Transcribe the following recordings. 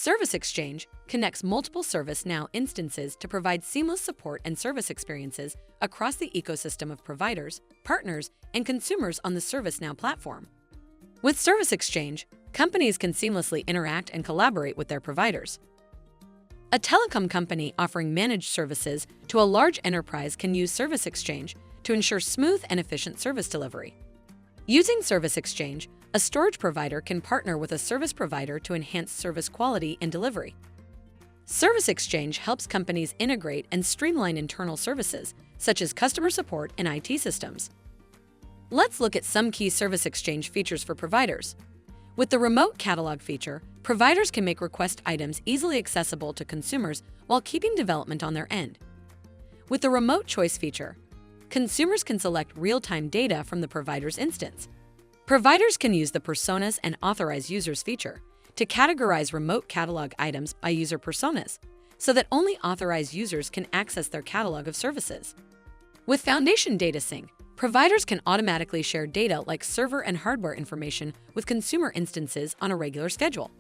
Service Exchange connects multiple ServiceNow instances to provide seamless support and service experiences across the ecosystem of providers, partners, and consumers on the ServiceNow platform. With Service Exchange, companies can seamlessly interact and collaborate with their providers. A telecom company offering managed services to a large enterprise can use Service Exchange to ensure smooth and efficient service delivery. Using Service Exchange, a storage provider can partner with a service provider to enhance service quality and delivery. Service Exchange helps companies integrate and streamline internal services, such as customer support and IT systems. Let's look at some key Service Exchange features for providers. With the Remote Catalog feature, providers can make request items easily accessible to consumers while keeping development on their end. With the Remote Choice feature, consumers can select real-time data from the provider's instance. Providers can use the Personas and Authorized Users feature to categorize remote catalog items by user personas so that only authorized users can access their catalog of services. With Foundation Data Sync, providers can automatically share data like server and hardware information with consumer instances on a regular schedule.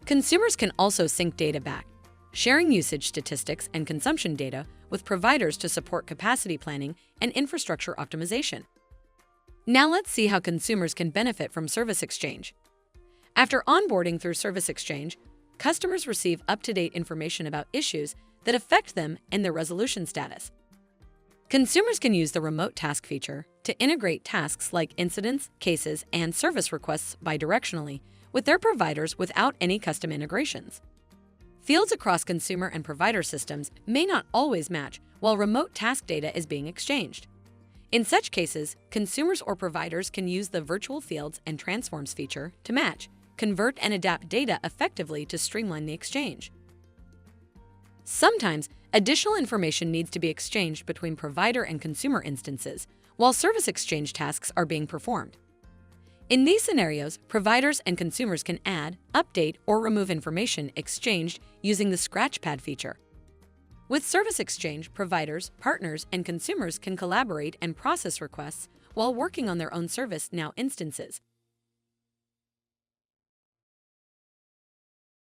Consumers can also sync data back, sharing usage statistics and consumption data with providers to support capacity planning and infrastructure optimization. Now let's see how consumers can benefit from Service Exchange. After onboarding through Service Exchange, customers receive up-to-date information about issues that affect them and their resolution status. Consumers can use the Remote Task feature to integrate tasks like incidents, cases, and service requests bidirectionally with their providers without any custom integrations. Fields across consumer and provider systems may not always match while remote task data is being exchanged. In such cases, consumers or providers can use the Virtual Fields and Transforms feature to match, convert, and adapt data effectively to streamline the exchange. Sometimes, additional information needs to be exchanged between provider and consumer instances while Service Exchange tasks are being performed. In these scenarios, providers and consumers can add, update, or remove information exchanged using the Scratchpad feature. With Service Exchange, providers, partners, and consumers can collaborate and process requests while working on their own ServiceNow instances.